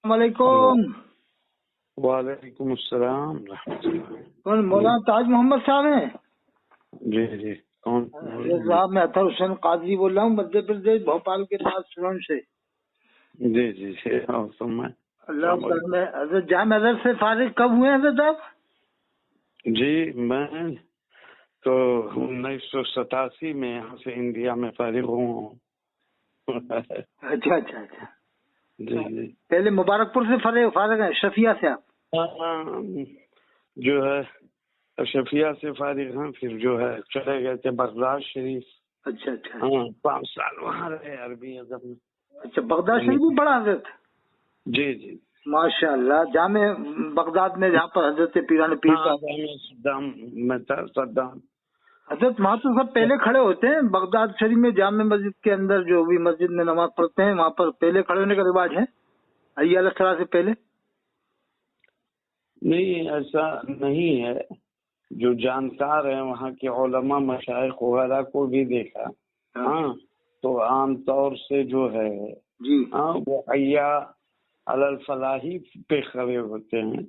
वालेकुम। वालेकुम अस्सलाम रहमतुल्लाह। कौन मौलाना ताज मोहम्मद साहब हैं? जी जी, कौन? साहब मैं अतर हुसैन कादरी बोल रहा हूँ, मध्य प्रदेश भोपाल के पास सुरन से। जी जी जी, अल्लाह में हजरत जाम अदर से फारिग कब हुए हजरत साहब? जी, मैं तो 1987 में यहाँ से इंडिया में फारिग हूँ। अच्छा अच्छा अच्छा। जी जी। पहले मुबारकपुर से फारिग हैं, शफिया से आप? जो है शफिया से फारिग हैं, फिर जो है चले गए थे बगदाद शरीफ। अच्छा अच्छा। हाँ, 5 साल वहाँ रहे अरबी अदब में। अच्छा, बगदाद शरीफ भी पढ़ा हजरत? जी जी माशाअल्लाह। जामे बगदाद में जहाँ पर हजरत पीरान पीर का सद्दाम में था, सद्दाम। हजरत वहाँ तो सब पहले खड़े होते हैं बगदाद शरीफ में, जामे मस्जिद के अंदर जो भी मस्जिद में नमाज पढ़ते हैं वहाँ पर पहले खड़े होने का रिवाज है हय्या अला सलाह से पहले? नहीं, ऐसा नहीं है। जो जानकार है वहाँ के उलमा मशाइख वगैरह को भी देखा। हाँ, तो आम तौर से जो है जी हाँ, वो हय्या अलल फलाही पे खड़े होते हैं।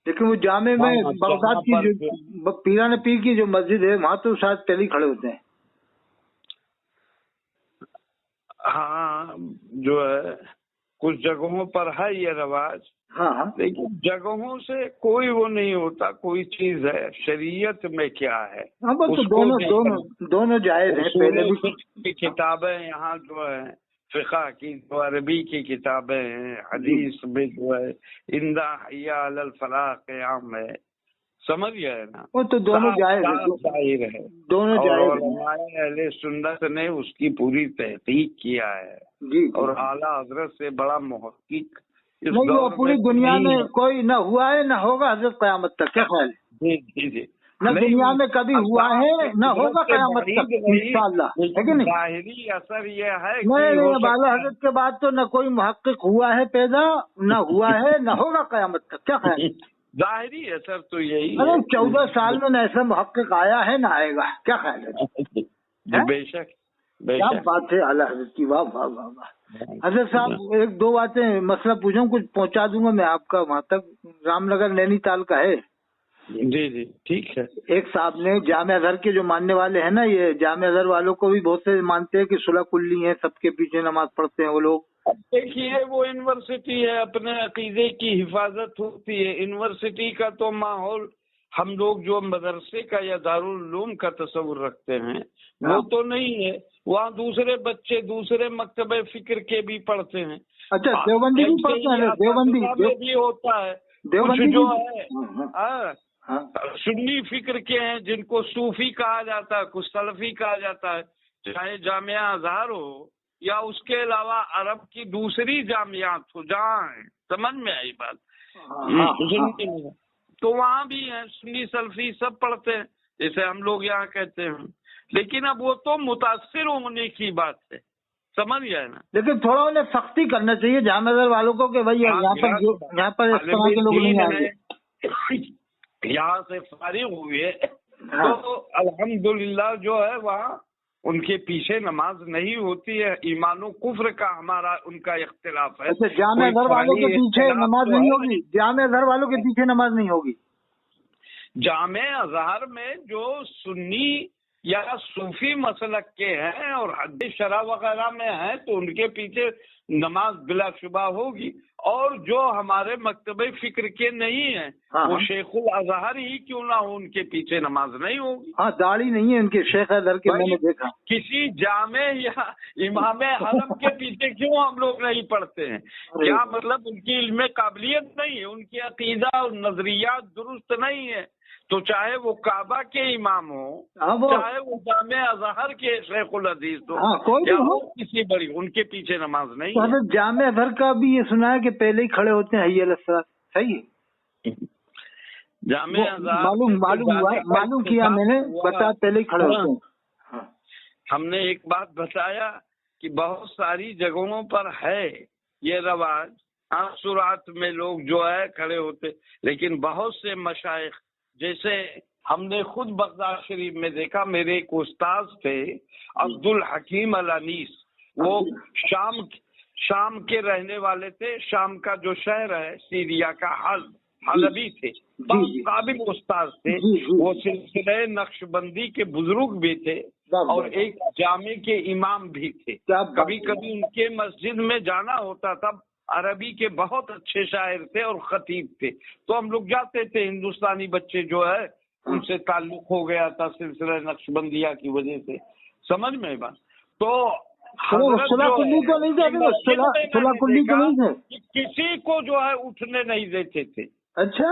लेकिन वो जामे में बगदाद की जो पीरान पीर की जो मस्जिद है वहाँ तो शायद पहले ही खड़े होते हैं। हाँ, जो है कुछ जगहों पर है ये रवाज। हाँ हाँ। लेकिन जगहों से कोई वो नहीं होता, कोई चीज है शरीयत में क्या है। हाँ बस तो दोनों जायज हैं। पहले भी किताबें यहाँ जो है फिक़ह की, जो अरबी की किताबें हैं, हदीस में जो है इंदा हय्या अलल फलाह क़याम है, समझ गए ना। वो तो दोनों जायज है, दोनों जायज हैं। अहले सुन्नत ने उसकी पूरी तहकीक किया है जी और आला हजरत से बड़ा मुहक्किक इस नहीं, वो दौर पूरी में दुनिया में कोई न हुआ है न होगा हजरत क़यामत तक। क्या ख्याल है? जी जी जी, न दुनिया में कभी हुआ है न होगा क़यामत तक इंशाअल्लाह, है कि नहीं? ज़ाहिरी असर ये है नहीं बाला हजरत के बाद तो न कोई मुहक्किक हुआ है पैदा, न हुआ है न होगा क़यामत तक। क्या ख्याल है? ज़ाहिरी असर तो यही है। अरे 14 साल में न ऐसा मुहक्किक आया है न आएगा। क्या ख्याल है? बेशक क्या बात है आला हजरत की, वाह वाह वाह वाह। हजरत साहब एक दो बातें मसला पूछूं, कुछ पहुंचा दूंगा मैं आपका वहाँ तक। रामनगर नैनीताल का है। जी जी ठीक है। एक साहब ने जामे अज़हर के जो मानने वाले हैं ना, ये जामे अज़हर वालों को भी बहुत से मानते हैं कि सुलह कुल्ली है, सबके पीछे नमाज पढ़ते हैं वो लोग। देखिए, वो यूनिवर्सिटी है, अपने अकीदे की हिफाजत होती है। यूनिवर्सिटी का तो माहौल हम लोग जो मदरसे का या दारुल उलूम का तस्वुर रखते हैं वो तो नहीं है। वहाँ दूसरे बच्चे दूसरे मकतबे फिक्र के भी पढ़ते हैं। अच्छा, देवबंदी भी पढ़ते हैं? देवबंदी भी होता है। कुछ जो है सुन्नी फिक्र के हैं जिनको सूफी कहा जाता है, कुछ सलफी कहा जाता है। चाहे जामिया अज़हर हो या उसके अलावा अरब की दूसरी जामियात हो, जहाँ है, समझ में आई बात? तो वहाँ भी है सुन्नी सलफी सब पढ़ते हैं, जैसे हम लोग यहाँ कहते हैं। लेकिन अब वो तो मुतासिर होने की बात है, समझ गए ना। लेकिन थोड़ा उन्हें सख्ती करना चाहिए जामे अज़हर वालों को कि भाई यहाँ पर इस तरह के लोग नहीं आएंगे। यहाँ से फारिग हुए तो अल्हम्दुलिल्लाह जो है वहाँ उनके पीछे नमाज नहीं होती है। ईमानो कुफ्र का हमारा उनका इख्तिलाफ है। अच्छा, जामे अज़हर वालों के पीछे नमाज नहीं होगी? जामे अज़हर वालों के पीछे नमाज नहीं होगी? जामे अज़हर में जो सुन्नी या सूफी मसलक के हैं और हदीस शरा वगैरह में हैं तो उनके पीछे नमाज बिलाशुबा होगी। और जो हमारे मकतबे फिक्र के नहीं है वो शेखुल अज़हर ही क्यों ना हो, उनके पीछे नमाज नहीं होगी। हाँ, दाढ़ी नहीं है उनके शेख अज़हर के, मैंने देखा। किसी जामे या इमाम हरम के पीछे क्यों हम लोग नहीं पढ़ते हैं? क्या मतलब उनकी इल्म काबिलियत नहीं है, उनकी अकीदा और नजरियात दुरुस्त नहीं है? तो चाहे वो काबा के इमाम हो, चाहे वो जामे अज़हर के शेखुल हदीस हो, या वो किसी बड़ी, उनके पीछे नमाज नहीं है। तो जामे अज़हर का भी ये सुना है कि पहले ही खड़े होते हैं हय्या अला सलाह, सही है? जामे अज़हर मालूम किया मैंने, बता पहले ही खड़े होते हैं। हमने एक बात बताया कि बहुत सारी जगहों पर है ये रवाज, आसुरात में लोग जो है खड़े होते, लेकिन बहुत से मशाइख, जैसे हमने खुद बगदाद शरीफ में देखा, मेरे एक उस्ताद थे अब्दुल हकीम अल अनीस, वो शाम के रहने वाले थे। शाम का जो शहर है सीरिया का हलबी थे, बहुत काबिल उस्ताद थे। वो सिलसिले नक्शबंदी के बुजुर्ग भी थे और एक जामे के इमाम भी थे। कभी कभी उनके मस्जिद में जाना होता था। अरबी के बहुत अच्छे शायर थे और खतीब थे, तो हम लोग जाते थे। हिंदुस्तानी बच्चे जो है उनसे ताल्लुक हो गया था सिलसिला नक्शबंदिया की वजह से, समझ में बात। तो किसी को जो है उठने नहीं देते थे। अच्छा।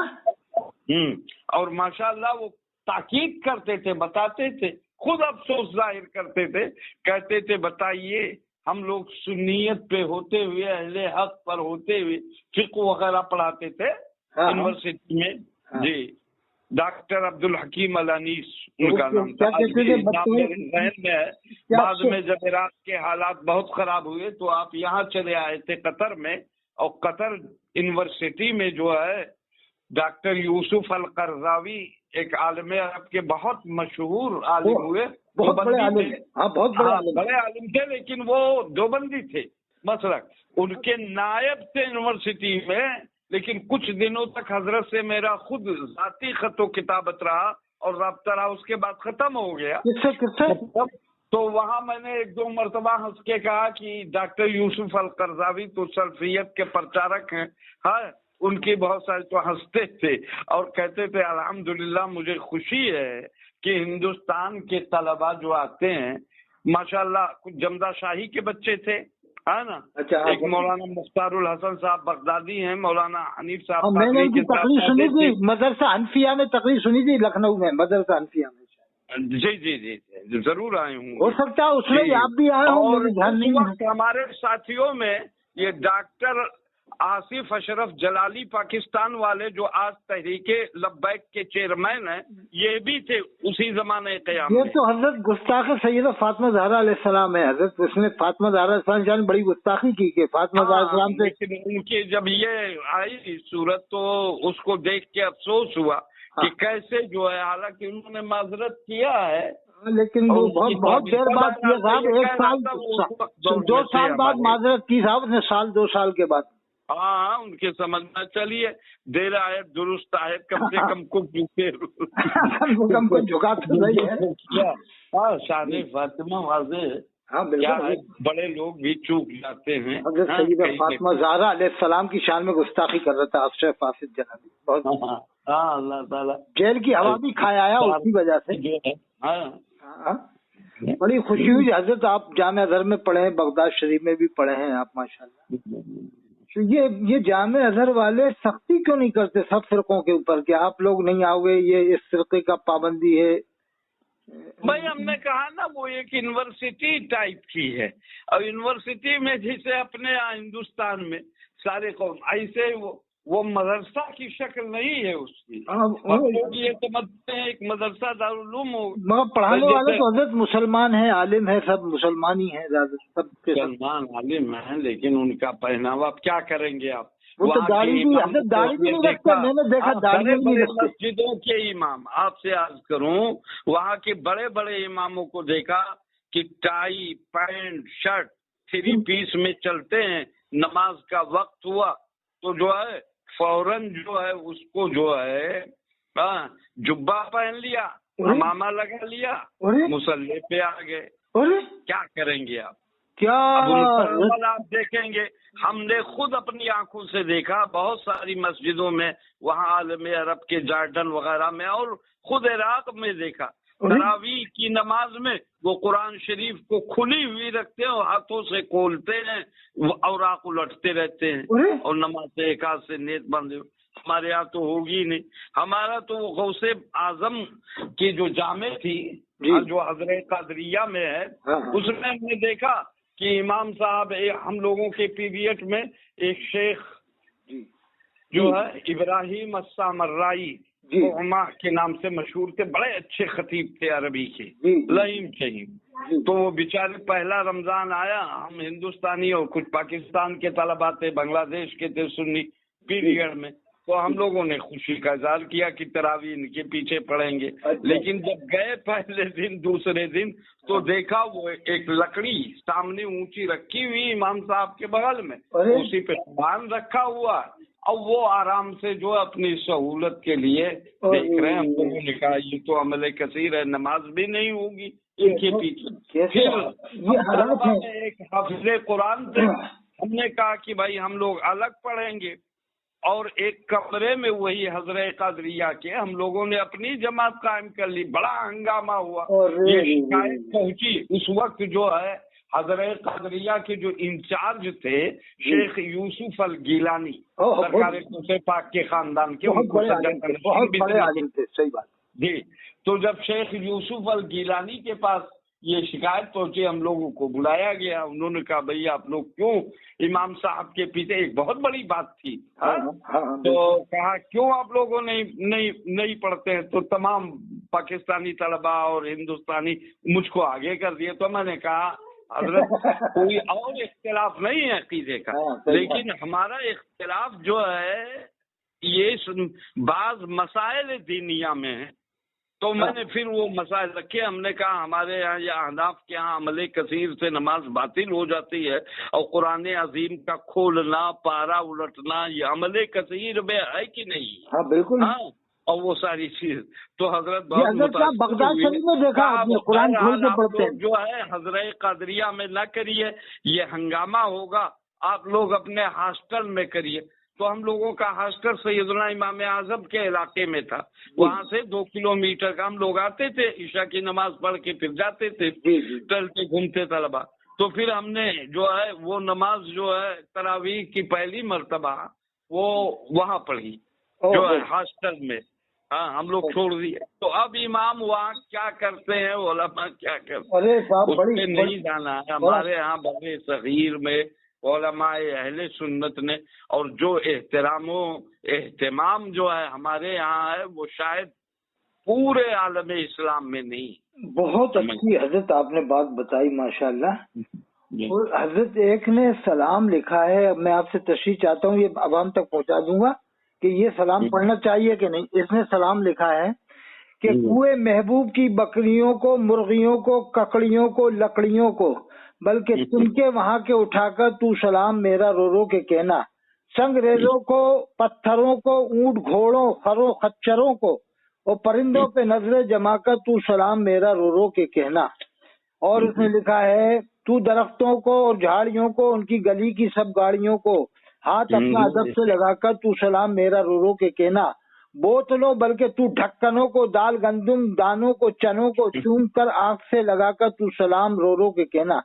और माशाल्लाह वो ताकीद करते थे, बताते थे, खुद अफसोस जाहिर करते थे, कहते थे बताइए हम लोग सुन्नियत पे होते हुए, अहले हक पर होते हुए फिक्र वगैरह पढ़ाते थे यूनिवर्सिटी में। जी, डॉक्टर अब्दुल हकीम अल अनीस उनका नाम था। बाद में जब इराक के हालात बहुत खराब हुए तो आप यहाँ चले आए थे कतर में, और कतर यूनिवर्सिटी में जो है डॉक्टर यूसुफ अल करजावी एक आलिम अरब के बहुत मशहूर आलिम हुए। बहुत बड़े आलिम थे, लेकिन वो देवबंदी थे मसलक। उनके नायब थे यूनिवर्सिटी में, लेकिन कुछ दिनों तक हजरत से मेरा खुद जाती खतो किताबत रहा और राब्ता रहा। उसके बाद खत्म हो गया। किससे? तो वहाँ मैंने एक दो मरतबा हंस के कहा कि डॉक्टर यूसुफ अल करजावी तो सल्फियत के प्रचारक हैं। हाँ, उनकी बहुत सारे, तो हंसते थे और कहते थे अल्हम्दुलिल्लाह मुझे खुशी है कि हिंदुस्तान के तलबा जो आते हैं माशाल्लाह, कुछ जमदा शाही के बच्चे थे, है ना। अच्छा, एक मौलाना मुख्तारुल हसन साहब बगदादी हैं, मौलाना हनीफ साहब। मैंने उनकी तकरीर सुनी थी, मदरसा हनफिया में तकरीर सुनी थी लखनऊ में, मदरसा हनफिया में। जी जी जी जी, जरूर आए हूँ। हो सकता है उसमें आप भी आए हों, मुझे ध्यान नहीं है। हमारे साथियों में ये डॉक्टर आसिफ अशरफ जलाली पाकिस्तान वाले जो आज तहरीके लब्बैक के चेयरमैन हैं, ये भी थे उसी जमाने क़याम में। ये तो हजरत गुस्ताख सैयदा फातिमा ज़हरा अलैहिस्सलाम है। हजरत उसने फातिमा ज़हरा अलैहिस्सलाम बड़ी गुस्ताखी की कि फातिमा ज़हरा अलैहिस्सलाम से, लेकिन उनके जब ये आई सूरत तो उसको देख के अफसोस हुआ कि कैसे जो है, हालांकि उन्होंने माजरत किया है, लेकिन वो बहुत देर बाद किया साहब। 1 साल 2 साल बाद माजरत की साहब ने, 2 साल के बाद। हाँ, उनके समझना। चलिए, देर आए दुरुस्त आए, कम से कम को झुका तो नहीं है। हाँ, शान फातिमा वाज़े। हाँ, क्या है, बड़े लोग भी चूक जाते हैं। हज़रत सैयदा फातिमा ज़हरा अलैहिस्सलाम की शान में गुस्ताखी कर रहा था अशरफ फासिद जलाली। बहुत हाँ, अल्लाह ताला जेल की हवा भी खाया आया उसकी वजह से। हाँ, बड़ी खुशी हुई हजरत आप जामिया अज़हर में पढ़े हैं, बगदाद शरीफ में भी पढ़े हैं आप माशाल्लाह। तो ये जामिया अज़हर वाले सख्ती क्यों नहीं करते सब फिरकों के ऊपर कि आप लोग नहीं आओगे, ये इस फिरके का पाबंदी है? भाई हमने कहा ना, वो एक यूनिवर्सिटी टाइप की है, और यूनिवर्सिटी में जैसे अपने यहाँ हिंदुस्तान में सारे कौम, ऐसे वो मदरसा की शक्ल नहीं है उसकी। लोग ये समझते हैं एक मदरसा दारुल-उलूम हो। मगर पढ़ाने वाले तो हजरत मुसलमान हैं, आलिम है, सब मुसलमान ही हैं, सब मुसलमान आलिम हैं, लेकिन उनका पहनावा क्या करेंगे आप? वो तो दाढ़ी भी नहीं रखते। मैंने देखा दाढ़ी नहीं रखते। मस्जिदों के इमाम, आपसे अर्ज करूं, वहाँ के बड़े बड़े इमामों को देखा कि टाई पैंट शर्ट 3 पीस में चलते हैं। नमाज का वक्त हुआ तो जो है फौरन जो है उसको जो है जुब्बा पहन लिया, इमामा लगा लिया, मुसल्ले पे आ गए। क्या करेंगे आप? क्या आप देखेंगे, हमने खुद अपनी आंखों से देखा बहुत सारी मस्जिदों में, वहाँ आलम अरब के जॉर्डन वगैरह में, और खुद इराक में देखा तरावी की नमाज में वो कुरान शरीफ को खुली हुई रखते हैं और हाथों से खोलते हैं और आंख उलटते रहते हैं और नमाज से एक हाथ से नेत बंदे। हमारे यहाँ तो होगी नहीं। हमारा तो वो गौसे आजम की जो जामे थी जो हजरत कादरिया में है, उसमें हमने देखा कि इमाम साहब हम लोगों के पीरियड में एक शेख जो है इब्राहिम अस्सामर्राई के नाम से मशहूर थे, बड़े अच्छे खतीब थे अरबी के, लहीम शहीम। तो वो बेचारे पहला रमजान आया, हम हिंदुस्तानी और कुछ पाकिस्तान के तलबा थे, बांग्लादेश के थे सुन्नी पीरियड में, تو ہم لوگوں نے خوشی کا اظہار کیا کہ تراویح ان کے پیچھے پڑھیں گے. لیکن جب گئے پہلے دن دوسرے دن تو دیکھا وہ ایک لکڑی سامنے اونچی رکھی ہوئی امام صاحب کے بغل میں, اسی پہ سامان رکھا ہوا, اور وہ آرام سے جو اپنی سہولت کے لیے دیکھ رہے ہیں. ہم لوگوں نے کہا یہ تو عمل کثیر ہے, نماز بھی نہیں ہوگی ان کے پیچھے. پھر ایک حافظ قرآن تھے, ہم نے کہا کہ بھائی ہم لوگ الگ پڑھیں گے, اور ایک کمرے میں وہی حضرت قادریہ کے ہم لوگوں نے اپنی جماعت قائم کر لی. بڑا ہنگامہ ہوا, یہ شکایت پہنچی. اس وقت جو ہے حضرت قادریہ کے جو انچارج تھے شیخ یوسف الگیلانی, سرکار کوسے پاک کے خاندان کے, صحیح بات جی. تو جب شیخ یوسف الگیلانی کے پاس یہ شکایت پہنچی, ہم لوگوں کو بلایا گیا. انہوں نے کہا بھئی آپ لوگ کیوں امام صاحب کے پیچھے, ایک بہت بڑی بات تھی, تو کہا کیوں آپ لوگوں نہیں پڑھتے ہیں؟ تو تمام پاکستانی طلباء اور ہندوستانی مجھ کو آگے کر دیے. تو میں نے کہا حضرت کوئی اور اختلاف نہیں ہے عقیدے کا, لیکن ہمارا اختلاف جو ہے یہ بعض مسائل دینیہ میں ہے. تو میں نے پھر وہ مسائل رکھے. ہم نے کہا ہمارے یہاں یا احناف کے یہاں عمل کثیر سے نماز باطل ہو جاتی ہے, اور قرآن عظیم کا کھولنا, پارا الٹنا, یہ عمل کثیر میں ہے کہ نہیں؟ ہاں بالکل. ہاں, اور وہ ساری چیز. تو حضرت بغداد شریف میں دیکھا قرآن کھول کے پڑھتے ہیں. جو ہے حضرت قادریہ میں نہ کریے, یہ ہنگامہ ہوگا, آپ لوگ اپنے ہاسٹل میں کریے. تو ہم لوگوں کا ہاسٹل سیدنا امام اعظم کے علاقے میں تھا, وہاں سے 2 کلومیٹر کا. ہم لوگ آتے تھے, عشاء کی نماز پڑھ کے پھر جاتے تھے, چلتے گھومتے طلبا. تو پھر ہم نے جو ہے وہ نماز جو ہے تراویح کی پہلی مرتبہ وہ وہاں پڑھی جو ہے ہاسٹل میں. ہاں, ہم لوگ چھوڑ دیے. تو اب امام وہاں کیا کرتے ہیں, علماء کیا کرتے ہیں, اس پہ نہیں جانا ہے. ہمارے یہاں بڑے صغیر میں علماء اہل سنت نے, اور جو احترام و اہتمام جو ہے ہمارے یہاں ہے وہ شاید پورے عالم اسلام میں نہیں. بہت اچھی حضرت آپ نے بات بتائی ماشاءاللہ. حضرت ایک نے سلام لکھا ہے, میں آپ سے تشریح چاہتا ہوں, یہ عوام تک پہنچا دوں گا کہ یہ سلام پڑھنا چاہیے کہ نہیں. اس نے سلام لکھا ہے کہ کوئے محبوب کی بکریوں کو, مرغیوں کو, ککڑیوں کو, لکڑیوں کو, بلکہ تم کے وہاں کے اٹھا کر تو سلام میرا رو رو کے کہنا. سنگریزوں کو, پتھروں کو, اونٹ گھوڑوں, خروں خچروں کو, اور پرندوں پہ نظریں جما کر تو سلام میرا رو رو کے کہنا. اور اس نے لکھا ہے تو درختوں کو اور جھاڑیوں کو, ان کی گلی کی سب گاڑیوں کو ہاتھ اپنا ادب سے لگا کر تو سلام میرا رو رو کے کہنا. بوتلوں بلکہ تو ڈھکنوں کو, دال گندم دانوں کو, چنوں کو چوم کر آنکھ سے لگا کر تو سلام رو رو کے کہنا.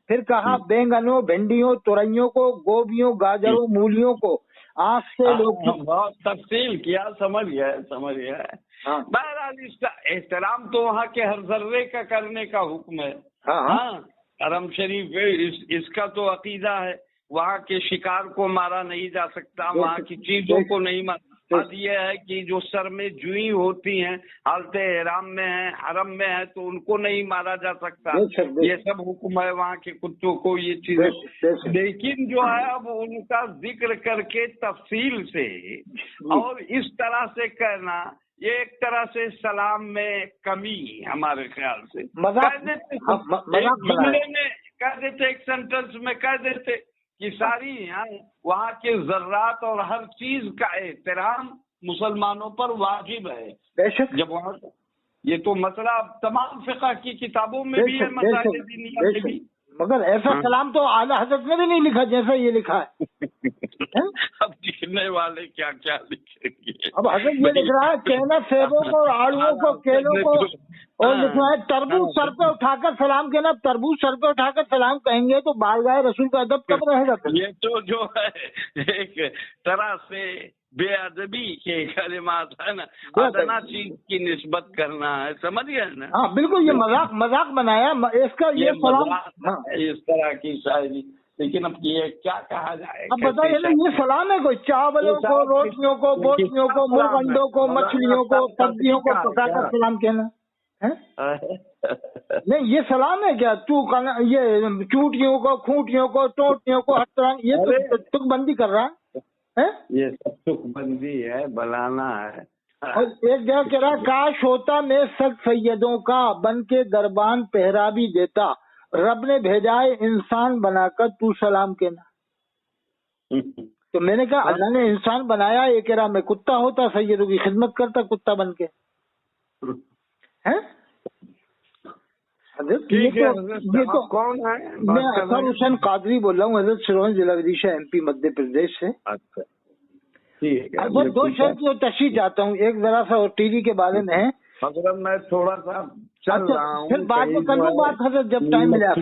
پھر کہا بینگنوں, بھنڈیوں, تورئیوں کو, گوبھیوں, گاجروں, مولیوں کو آنکھ سے لوگ. بہت تفصیل کیا, سمجھ گیا. بہرحال اس کا احترام تو وہاں کے ہر ذرے کا کرنے کا حکم ہے. ہاں, حرم شریف اس کا تو عقیدہ ہے, وہاں کے شکار کو مارا نہیں جا سکتا, وہاں کی چیزوں کو نہیں مارا. بات یہ ہے کہ جو سر میں جوئی ہوتی ہیں, حالت احرام میں ہیں, حرم میں ہیں, تو ان کو نہیں مارا جا سکتا. یہ سب حکم ہے وہاں کے کتوں کو, یہ چیزیں. لیکن جو ہے اب ان کا ذکر کر کے تفصیل سے اور اس طرح سے کرنا, یہ ایک طرح سے سلام میں کمی ہمارے خیال سے. جملے میں کہہ دیتے, ایک سینٹنس میں کہہ دیتے کہ ساری وہاں کے ذرات اور ہر چیز کا احترام مسلمانوں پر واجب ہے. بے شک. جب وہاں یہ تو مسئلہ تمام فقہ کی کتابوں میں بھی ہے, مسائل دینیہ میں بھی. مگر ایسا سلام تو اعلیٰ حضرت نے بھی نہیں لکھا جیسا یہ لکھا ہے. اب لکھنے والے کیا کیا لکھیں گے. اب حضرت یہ لکھ رہا ہے کہنا سیبوں کو, آڑوؤں کو, کیلوں کو, اور لکھ رہا ہے تربوز سر پہ اٹھا کر سلام کہنا. تربوز سر پہ اٹھا کر سلام کہیں گے تو بارگاہ رسول کا ادب کب رہے گا؟ یہ تو جو ہے ایک طرح سے بے ادبی کے کلمات ہے نا, ادنا چیز کی نسبت کرنا ہے, سمجھ گئے نا. ہاں بالکل, یہ مذاق بنایا اس کا, یہ سلام اس طرح کی شاعری. لیکن اب یہ کیا کہا جائے, اب بتائیے نا, یہ سلام ہے کوئی چاولوں کو, روٹیوں کو, بوٹیوں کو, مرغ انڈوں کو, مچھلیوں کو, سبزیوں کو پکا کر سلام کہنا نہیں, یہ سلام ہے کیا؟ تو یہ چوٹیوں کو, کھوٹیوں کو, ٹوٹیوں کو, ہر طرح یہ تک بندی کر رہا ہے. یہ سب سکھ بندی ہے، بلانا ہے. اور ایک جگہ کہہ رہا کاش ہوتا میں سب سیدوں کا بن کے دربان پہرا بھی دیتا، رب نے بھیجا ہے انسان بنا کر تو سلام کہنا. تو میں نے کہا اللہ نے انسان بنایا، یہ کہہ رہا میں کتا ہوتا سیدوں کی خدمت کرتا کتا بن کے. حضرت یہ تو کون ہے؟ میں اثر حسین قادری بول رہا ہوں، حضرت شروع ضلع ودیشہ MP مدھیہ پردیش سے. اچھا ٹھیک ہے. حضرت دو شرط کی تشریح چاہتا ہوں، ایک ذرا سا اور ٹی وی کے بارے میں ہے. حضرت میں تھوڑا سا چل رہا ہوں، پھر بعد میں کر لوں بات حضرت جب ٹائم ملا.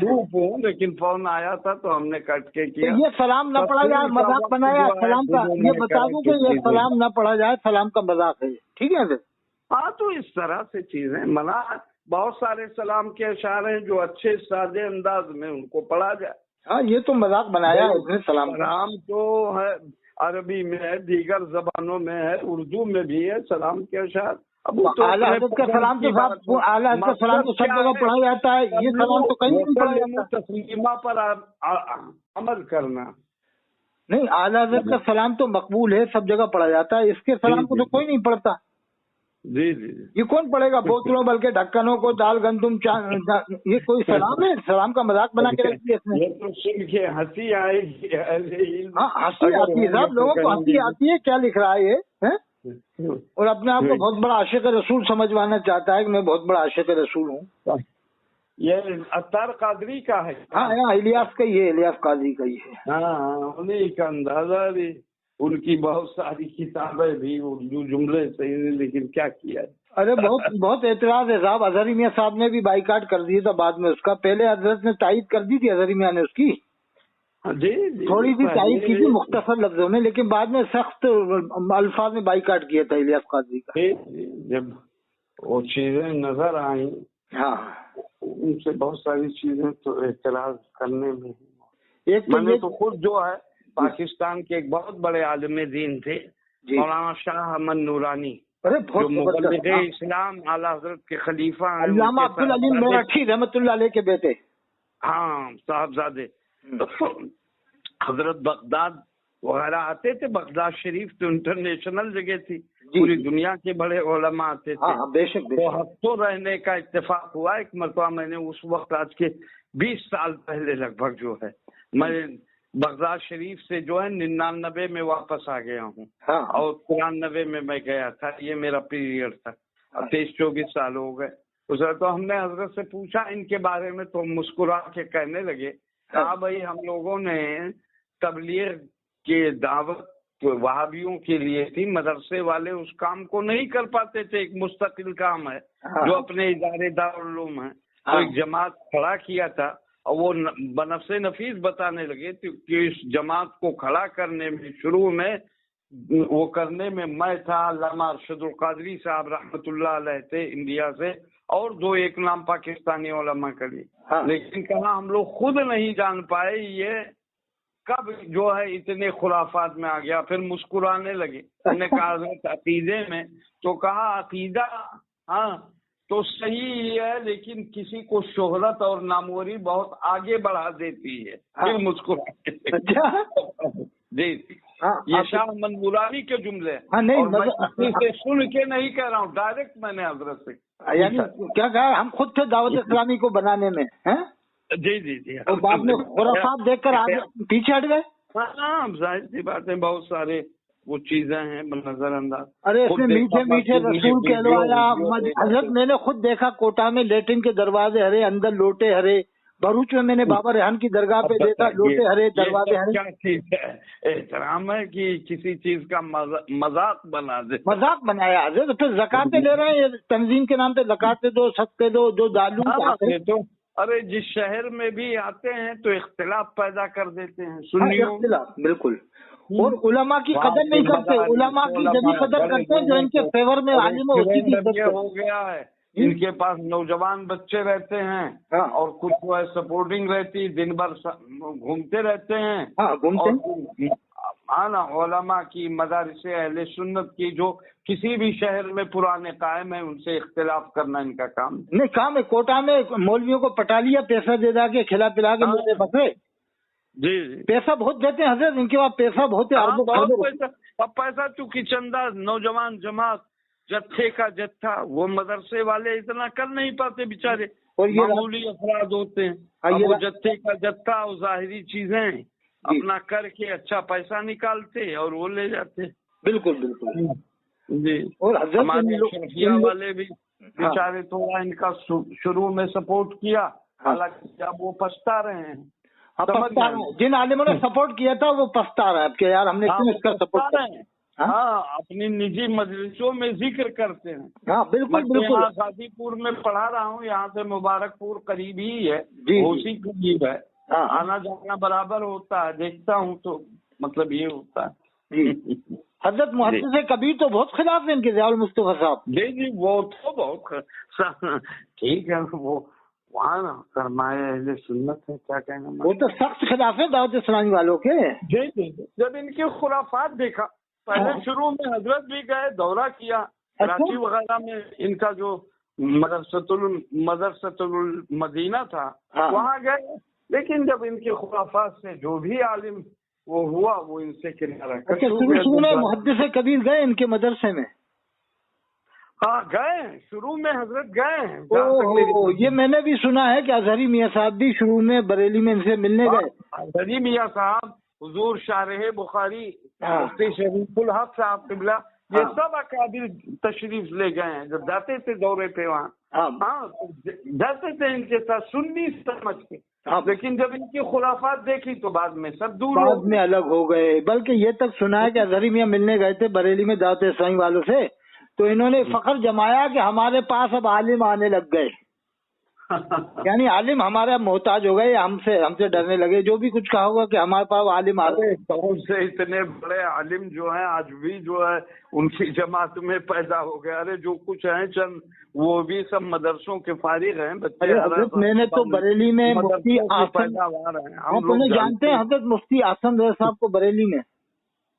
لیکن فون آیا تھا تو ہم نے کٹ کے کیا. یہ سلام نہ پڑھا جائے، مذاق بنایا سلام کا. یہ بتا دوں کہ یہ سلام نہ پڑھا جائے، سلام کا مذاق ہے. ٹھیک ہے حضرت؟ ہاں تو اس طرح سے چیزیں منع. بہت سارے سلام کے اشعار ہیں جو اچھے سادے انداز میں ان کو پڑھا جائے. ہاں یہ تو مذاق بنایا اس نے سلام کا. سلام تو ہے عربی میں ہے، دیگر زبانوں میں ہے، اردو میں بھی ہے سلام کے اشعار. اعلیٰ حضرت کا سلام تو صاحب، اعلیٰ حضرت کا سلام تو سب جگہ پڑھا جاتا ہے، یہ سلام تو کہیں نہیں پڑھا جاتا. تسلیمہ پر عمل کرنا نہیں، اعلیٰ حضرت کا سلام تو مقبول ہے، سب جگہ پڑھا جاتا ہے. اس کے سلام کو تو کوئی نہیں پڑھتا. جی جی جی. یہ کون پڑھے گا بوتلوں بلکہ ڈھکنوں کو دال گندم یہ کوئی سلام ہے؟ سلام کا مذاق بنا کے رکھ دیا اس نے. یہ تو سن کے ہنسی آئے گی. ہاں ہنسی آتی ہے صاحب، لوگوں کو ہنسی آتی ہے. کیا لکھ رہا ہے یہ؟ اور اپنے آپ کو بہت بڑا عاشق رسول سمجھوانا چاہتا ہے کہ میں بہت بڑا عاشق رسول ہوں. یہ اطہر قادری کا ہے. ہاں الیاس کا ہی ہے، الیاس قادری کا ہی ہے. ہاں انہیں کا اندازہ بھی. ان کی بہت ساری کتابیں بھی اردو جملے صحیح نہیں، لیکن کیا کیا ہے. ارے بہت اعتراض ہے صاحب. اظہری میاں صاحب نے بھی بائیکاٹ کر دیا تھا بعد میں اس کا. پہلے حضرت نے تائید کر دی تھی اظہری میاں نے اس کی، جی تھوڑی سی تائید کی تھی مختصر لفظوں میں، لیکن بعد میں سخت الفاظ میں بائیکاٹ کیا تھا الیاس قادری کا. جب وہ چیزیں نظر آئیں ہاں ان سے بہت ساری چیزیں تو اعتراض کرنے میں. ایک میں نے تو خود جو ہے پاکستان کے ایک بہت بڑے عالم دین تھے مولانا شاہ احمد نورانی، جو مبلغ اسلام اعلیٰ حضرت کے خلیفہ ہیں، علامہ عبدالعلیم میرٹھی رحمۃ اللہ علیہ کے بیٹے. ہاں صاحبزادے. حضرت بغداد وغیرہ آتے تھے. بغداد شریف تو انٹرنیشنل جگہ تھی، پوری دنیا کے بڑے علماء آتے تھے. بے شک. تو ہفتوں رہنے کا اتفاق ہوا. ایک مرتبہ میں نے اس وقت آج کے 20 سال پہلے لگ بھگ جو ہے میں بغداد شریف سے جو ہے 99 میں واپس آ گیا ہوں، اور 93 میں گیا تھا. یہ میرا پیریڈ تھا. 23-24 سال ہو گئے. تو ہم نے حضرت سے پوچھا ان کے بارے میں، تو مسکرا کے کہنے لگے کہا بھائی ہم لوگوں نے تبلیغ کی دعوت وہابیوں کے لیے تھی، مدرسے والے اس کام کو نہیں کر پاتے تھے. ایک مستقل کام ہے جو اپنے ادارے دارالعلوم ہیں. تو ایک جماعت کھڑا کیا تھا، اور وہ بنفس نفیس بتانے لگے کہ اس جماعت کو کھڑا کرنے میں شروع میں وہ کرنے میں میں تھا، علامہ ارشد القادری صاحب رحمۃ اللہ علیہ تھے انڈیا سے، اور 2-1 نام پاکستانی علماء کا لیے. لیکن کہاں ہم لوگ خود نہیں جان پائے یہ کب جو ہے اتنے خرافات میں آ گیا. پھر مسکرانے لگے. ہم نے کہا حضرت عقیدے میں، تو کہا عقیدہ ہاں تو صحیح ہے، لیکن کسی کو شہرت اور ناموری بہت آگے بڑھا دیتی ہے. پھر مسکرانے جی. یہ شاہ احمد نورانی کے جملے سے سن کے نہیں کہہ رہا ہوں، ڈائریکٹ میں نے حضرت سے. یعنی کیا کہا ہم خود تھے دعوت اسلامی کو بنانے میں. جی جی جی. اور بعد میں خرافات دیکھ کر آگے پیچھے ہٹ گئے. ہاں ظاہر سی بات ہے، بہت سارے وہ چیزیں ہیں نظر انداز. ارے اس نے میٹھے میٹھے رسول کہلوایا. حضرت میں نے خود دیکھا کوٹا میں لیٹرن کے دروازے ہرے، اندر لوٹے ہرے. بھروچ میں نے بابا ریحان کی درگاہ پہ دیکھا لوٹے ہرے، دروازے ہرے. کیا چیز ہے؟ احترام ہے کہ کسی چیز کا مذاق بنا دے. مذاق بنایا حضرت. پھر زکاتیں لے رہے ہیں تنظیم کے نام پہ، زکاتیں دو، صدقے دو، جو دالو. ارے جس شہر میں بھی آتے ہیں تو اختلاف پیدا کر دیتے ہیں سنیوں. بالکل. اور علماء کی قدر نہیں کرتے. علماء کی جبھی قدر کرتے ہیں جو ان کے فیور میں عالم ہو گیا ہے. ان کے پاس نوجوان بچے رہتے ہیں اور کچھ جو ہے سپورٹنگ رہتی، دن بھر گھومتے رہتے ہیں. نا علماء کی مدارس اہل سنت کی جو کسی بھی شہر میں پرانے قائم ہیں ان سے اختلاف کرنا ان کا کام نہیں. کام ہے. کوٹا میں مولویوں کو پٹا لیا، پیسہ دے دا کے کھلا پلا کے مجھے بکرے. जी पैसा बहुत देते हैं हजरत, इनके पास पैसा बहुत है, अरबों बहुत खरबों। पैसा। अब पैसा चूंकि चंदा नौजवान जमात जत्थे का जत्था, वो मदरसे वाले इतना कर नहीं पाते बेचारे, और ये मामूली अफराद होते हैं। हाँ, अब ये वो जत्थे का जत्था और ज़ाहिरी चीजें अपना करके अच्छा पैसा निकालते और वो ले जाते। बिल्कुल बिल्कुल जी। और हजरत हमारे शर्फिया वाले भी बेचारे थोड़ा इनका शुरू में सपोर्ट किया, हालांकि अब वो पछता रहे हैं। पछता रहे हैं, जिन आलिमों ने सपोर्ट किया था वो पछता रहे हैं कि यार हमने क्यों इसका सपोर्ट किया। हाँ, अपनी निजी मजलिसों में जिक्र करते हैं। हाँ बिल्कुल बिल्कुल। यहाँ गाजीपुर में पढ़ा रहा हूँ, यहाँ से मुबारकपुर करीब ही है, उसी करीब है, आना जाना बराबर होता है, देखता हूँ तो मतलब ये होता है जी। हजरत मुहद्दिस कबीर तो बहुत खिलाफ है इनके, ज़ियाउल मुस्तफा साहब। जी वो तो बहुत ठीक है, वो वहाँ ना सरमाए अहले सुन्नत है, क्या कहना, वो तो सख्त खिलाफ है दावत इस्लामी वालों के। जी। जब इनके खुराफात देखा, पहले शुरू में हजरत भी गए, दौरा किया कराची वगैरह में, इनका जो मदरसतुल मदीना था वहाँ गए, लेकिन जब इनके खुराफात से जो भी आलिम वो हुआ, वो इनसे किनारा। अच्छा, शुरू में मुहद्दिस कबीर गए इनके मदरसे में? हाँ गए, शुरू में हजरत गए। ये मैंने भी सुना है कि अजहरी मियाँ साहब भी शुरू में बरेली में इनसे मिलने गए। अजहरी मियाँ साहब, हुजूर शारह बुखारी, मुफ्ती शरीफुल हक साहब किबला, ये सब अकाबिर तशरीफ ले गए हैं। जब जाते थे दौरे पे वहाँ, जाते थे इनके साथ सुन्नी समझ के, लेकिन जब इनकी खुराफात देखी तो बाद में सब दूर, बाद में अलग हो गए। बल्कि ये तक सुना है कि अजहरी मियाँ मिलने गए थे बरेली में दावत इस्लामी वालों से, तो इन्होंने फख्र जमाया कि हमारे पास अब आलिम आने लग गए। यानी आलिम हमारा मोहताज हो गए, हमसे डरने लगे। जो भी कुछ कहा होगा कि हमारे पास आलिम आ गए। कौन से इतने बड़े आलिम जो हैं आज भी जो है उनकी जमात में पैदा हो गए। अरे जो कुछ है चंद, वो भी सब मदरसों के फारिग हैं बच्चे। मैंने तो बरेली में मुफ्ती पैदावार है, हम लोग जानते हैं हजरत मुफ्ती आसन रज़ा साहब को बरेली में।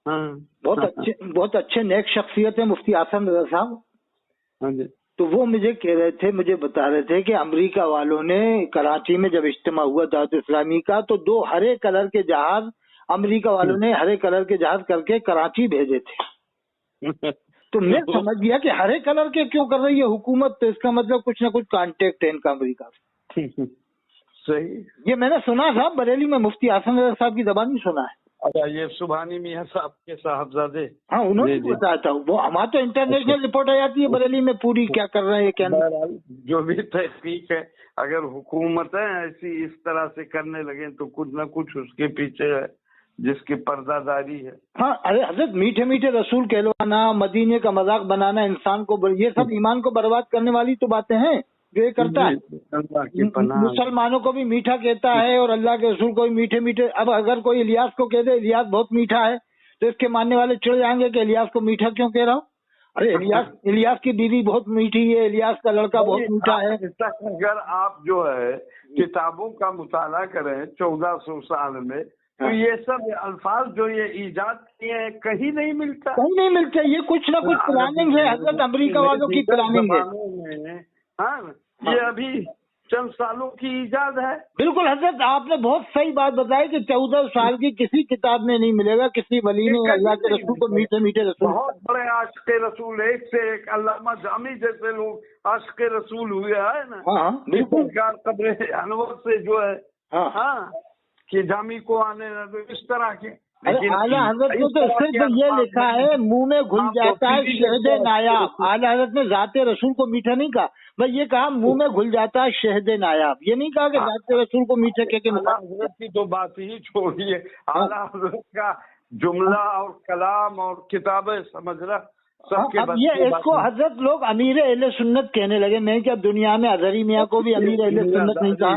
बहुत अच्छे नेक शख्सियत है मुफ्ती आसन रज़ा साहब। तो वो मुझे बता रहे थे कि अमेरिका वालों ने कराची में जब इज्तिमा हुआ दावत इस्लामी का, तो 2 हरे कलर के जहाज अमेरिका वालों ने हरे कलर के जहाज करके कराची भेजे थे। तो मैं समझ गया कि हरे कलर के क्यों कर रही है हुकूमत, तो इसका मतलब कुछ ना कुछ कांटेक्ट है इनका अमेरिका से। सही, ये मैंने सुना था बरेली में मुफ्ती आसन रज़ा साहब की ज़बानी सुना है। अच्छा, ये सुभानी मियाँ साहब के साहबजादे, हाँ उन्होंने बताया था। वो हमारे तो इंटरनेशनल रिपोर्ट आ जाती है बरेली में पूरी, क्या कर रहे हैं क्या नहीं। जो भी तहकीक है, अगर हुकूमतें ऐसी इस तरह से करने लगे तो कुछ न कुछ उसके पीछे है जिसकी पर्दादारी है। हाँ, अरे हजरत मीठे मीठे रसूल कहलवाना, मदीने का मजाक बनाना इंसान को, ये सब ईमान को बर्बाद करने वाली तो बातें हैं जो ये करता है। मुसलमानों को भी मीठा कहता है और अल्लाह के रसूल को भी मीठे मीठे। अब अगर कोई इलियास को कह दे इलियास बहुत मीठा है, तो इसके मानने वाले चिढ़ जाएंगे कि इलियास को मीठा क्यों कह रहा हूँ। अरे इलियास की बीवी बहुत मीठी है, इलियास का लड़का बहुत मीठा है। अगर आप जो है किताबों का मुताला करें 1400 साल में, तो ये सब अल्फाज जो ये ईजाद किए हैं कहीं नहीं मिलता, ये कुछ ना कुछ प्लानिंग है हजरत, अमेरिका वालों की प्लानिंग है। हाँ, ये अभी चंद सालों की ईजाद है। बिल्कुल हजरत, आपने बहुत सही बात बताई कि 14 साल की किसी किताब में नहीं मिलेगा, किसी वली ने अल्लाह के रसूल को मीठे मीठे रसूल, बहुत बड़े आशिक़े रसूल, एक से एक अल्लामा जामी जैसे लोग आशिक़े रसूल हुए है ना। हाँ बिल्कुल, कब्र अनवर से जो है हाँ कि जामी को आने इस तरह के। आला हजरत ने तो सिर्फ ये लिखा है, मुंह में घुल जाता है शहद नायाब। आला हजरत ने जाते रसूल को मीठा नहीं कहा, बस ये कहा मुंह में घुल जाता है शहद नायाब। ये नहीं कहा कि जाते रसूल को मीठा कह के। आला हजरत की तो बात ही छोड़िए, आला हजरत का जुमला और कलाम और किताबें समझना सबके। अब ये इसको हजरत लोग अमीर अहले सुन्नत कहने लगे। मैं क्या दुनिया में अजहरी मियाँ को भी अमीर अहले सुन्नत नहीं कहा,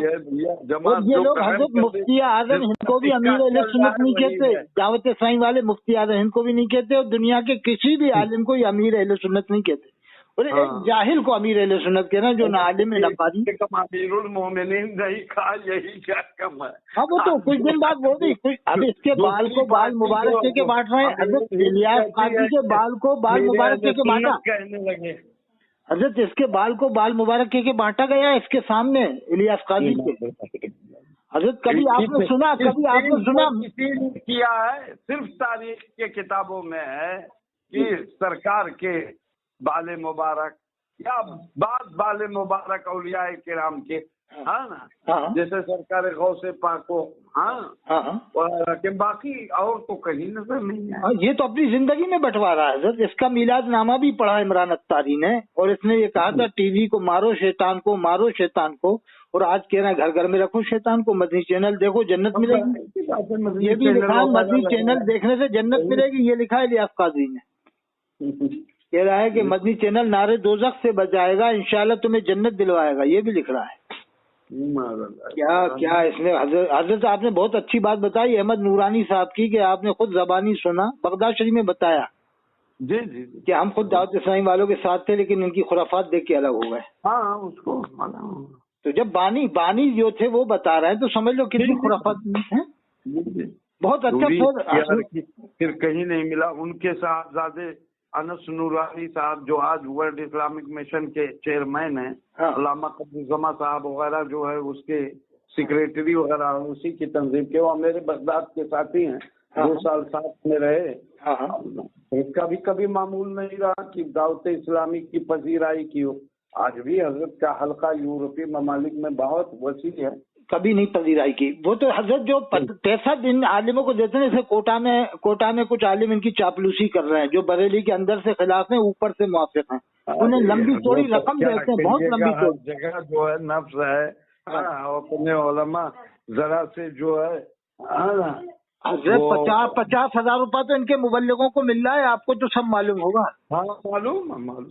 और ये लोग हजरत मुफ्ती आज़म हिंद को भी अमीर अहले सुन्नत नहीं कहते, दावत इस्लामी वाले मुफ्ती आज़म हिंद को भी नहीं कहते, और दुनिया के किसी भी आलिम को ये अमीर अहले सुन्नत नहीं कहते। और एक जाहिल को अमीर अहले सुन्नत कहना जो ना आलिम है ना कारी। अमीरुल मोमिनीन नहीं कहा, यही क्या कम है। हाँ वो तो कुछ दिन बाद वो भी कुछ, अब इसके बाल को बाल मुबारक कह के बांट रहे हैं। हजरत इलियास काजी के बाल को बाल मुबारक कह के बांटा, कहने लगे हजरत इसके बाल को बाल मुबारक कह के बांटा गया इसके सामने इलियास काजी के। हजरत कभी आपने सुना किसी ने किया है, सिर्फ तारीख के किताबों में है कि सरकार के बाले मुबारक या बाद बाले मुबारक औलिया किराम के, हाँ ना, जैसे सरकार गौसे पाको, हाँ, कि बाकी और तो कहीं नजर नहीं है। ये तो अपनी जिंदगी में बंटवारा है हजरत। इसका मिलाद नामा भी पढ़ा इमरान अत्तारी ने, और इसने ये कहा था टीवी को मारो शैतान को, मारो शैतान को, और आज कह रहे हैं घर घर में रखो शैतान को, मदनी चैनल देखो जन्नत मिलेगी। ये भी लिखा है मदनी चैनल देखने से जन्नत मिलेगी, ये लिखा है इलियास कादरी ने। कह रहा है कि मदनी चैनल नारे दोजख से बचाएगा, इंशाल्लाह तुम्हें जन्नत दिलवाएगा, ये भी लिख रहा है। क्या इसमें हजरत आपने बहुत अच्छी बात बताई अहमद नूरानी साहब की, कि आपने खुद जबानी सुना, बगदाद शरीफ में बताया जी कि हम खुद दावत इस्लामी वालों के साथ थे, लेकिन इनकी खुराफात देख के अलग हो गए। हाँ, उसको तो जब बानी जो थे वो बता रहे हैं तो समझ लो कितनी खुराफात है। बहुत अच्छा। फिर कहीं नहीं मिला। उनके साहबजादे अनस नूरानी साहब जो आज वर्ल्ड इस्लामिक मिशन के चेयरमैन हैं, अल्लामा कब्रुज़्ज़मा साहब वगैरह जो है उसके सेक्रेटरी वगैरह, उसी की तंजीम के, वो मेरे बगदाद के साथी हैं, 2 साल साथ में रहे। इसका भी कभी मामूल नहीं रहा कि दावत इस्लामी की पजीराई की हो। आज भी हजरत का हल्का यूरोपीय ममालिक में बहुत वसी है, कभी नहीं पजीराई की। वो तो हजरत जो पैसा इन आलिमों को देते हैं, जैसे कोटा में कुछ आलिम इनकी चापलूसी कर रहे हैं, जो बरेली के अंदर से खिलाफ हैं, ऊपर से मुआफिक हैं, उन्हें लंबी चौड़ी रकम देते हैं, बहुत लंबी चौड़ी। जगह जो है नफ्स है, अपने उलमा जरा से जो है हजरत 50,000 रुपए तो इनके मुबल्लिगों को मिल रहा है, आपको तो सब मालूम होगा। हाँ, मालूम।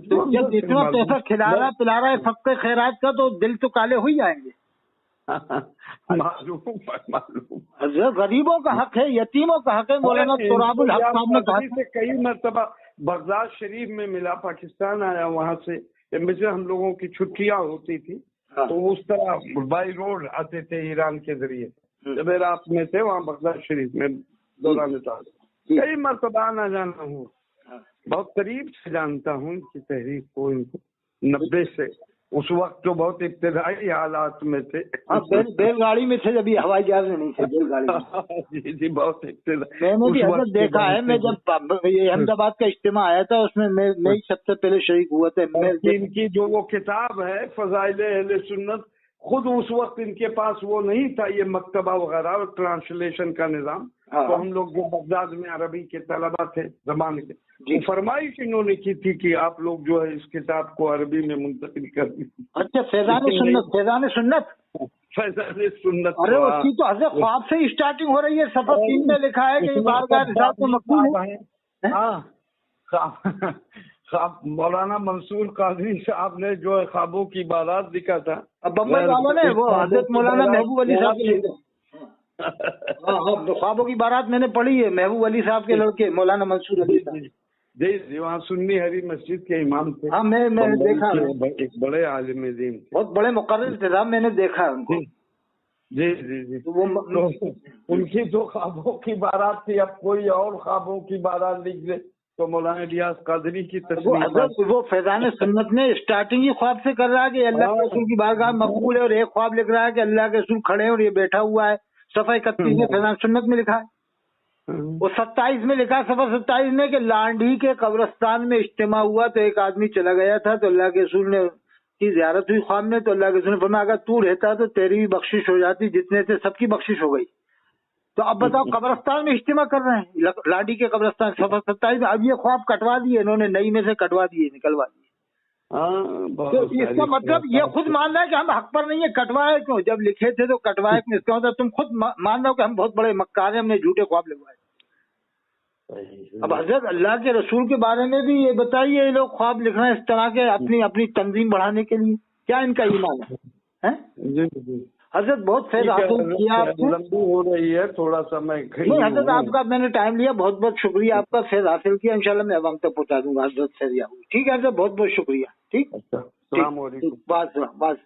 तो जब इतना पैसा खिला रहा पिला रहा है सबके खैरात का, तो दिल तो काले हो ही जाएंगे। मालूम। हजरत गरीबों का हक है, यतीमों का हक है। मौलाना तुराबुल हक साहब ने कहा से कई मरतबा बगदाद शरीफ में मिला, पाकिस्तान आया, वहाँ से हम लोगों की छुट्टियाँ होती थी, तो उस तरह बाई रोड आते थे ईरान के जरिए। जब रात में थे वहाँ बगदाद शरीफ में दौरान कई मरतबा आना जाना हूँ, बहुत करीब से जानता हूँ इनकी तहरीक को, इनको 90 से। उस वक्त जो बहुत इब्तिदाई हालात में थे। बैलगाड़ी में थे, अभी हवाई जहाज में नहीं थे, बैलगाड़ी में। जी, बहुत इब्तिदाई। मैंने भी हजरत देखा है। मैं जब अहमदाबाद का इज्तिमा आया था, उसमें मैं ही सबसे पहले शरीक हुआ था। इनकी जो वो किताब है फजाइल अहले सुन्नत, खुद उस वक्त इनके पास वो नहीं था, ये मकतबा वगैरह और ट्रांसलेशन का निज़ाम। तो हम लोग जो बगदाद में अरबी के तलबा थे जमाने के, वो फरमाइश इन्होंने की थी कि आप लोग जो है इस किताब को अरबी में मुंतकिल कर दीजिए। अच्छा, फैज़ान सुन्नत। अरे उसकी तो हज़रत ख्वाब से स्टार्टिंग हो रही है। सफ़र 3 में लिखा है कि बारगाह रिसालत में मकबूल है। मौलाना मंसूर कादरी साहब ने जो है ख्वाबों की बारात लिखा था, बम्बई वालों ने, वो हजरत मौलाना महबूब अली साहब के ख्वाबों की बारात मैंने पढ़ी है, महबूब अली साहब के लड़के मौलाना मंसूर अली साहब। जी, वहाँ सुन्नी हरी मस्जिद के इमाम थे। हाँ, मैं देखा, एक बड़े आलिम दीन थे, बहुत बड़े मुकर्रिर थे साहब, मैंने देखा उनको। जी। तो उनकी जो ख्वाबों की बारात थी, अब कोई और ख्वाबों की बारात लिख दे तो मौलाना इलियास कादरी की तस्वीर। वो फैज़ान सुन्नत में स्टार्टिंग ही ख्वाब से कर रहा है कि अल्लाह के रसूल की बारगाह मकबूल है, और एक ख्वाब लिख रहा है कि अल्लाह के रसूल खड़े हैं और ये बैठा हुआ है। सफ़ा 31 में फैज़ान सुन्नत में लिखा है। वो 27 में लिखा, सफ़ा 27 में, कि लांडी के कब्रिस्तान में इज्तिमा हुआ तो एक आदमी चला गया था, तो अल्लाह के रसूल ने की ज़ियारत हुई ख्वाब में, तो अल्लाह के रसूल ने फरमाया अगर तू रहता तो तेरी भी बख्शिश हो जाती, जितने थे सबकी बख्शिश हो गई। तो अब बताओ, कब्रिस्तान में इज्तिमा कर रहे हैं, लाडी के कब्रिस्तान, सफ़ा 27 में। अब ये ख्वाब कटवा दिए इन्होंने, नई में से कटवा दिए, निकलवा दिए। तो इसका मतलब ये खुद मान रहा है कि हम हक पर नहीं है, कटवाए क्यों? जब लिखे थे तो कटवाए क्यों? इसका मतलब तुम खुद मान रहे हो कि हम बहुत बड़े मक्कार हैं, हमने झूठे ख्वाब लिखवाए। अब हजरत अल्लाह के रसूल के बारे में भी ये बताइए, ये लोग ख्वाब लिख रहे हैं इस तरह के अपनी तंजीम बढ़ाने के लिए, क्या इनका ईमान है? हजरत बहुत फैज़ हासिल किया आपने। लंबी हो रही है, थोड़ा समय नहीं हजरत, आपका मैंने टाइम लिया, बहुत बहुत शुक्रिया आपका। फैज़ हासिल किया, इंशाल्लाह मैं अवाम तक पहुँचा दूंगा हजरत फैज़। ठीक है हजरत, बहुत बहुत शुक्रिया। ठीक, अच्छा, अस्सलाम वालेकुम। बात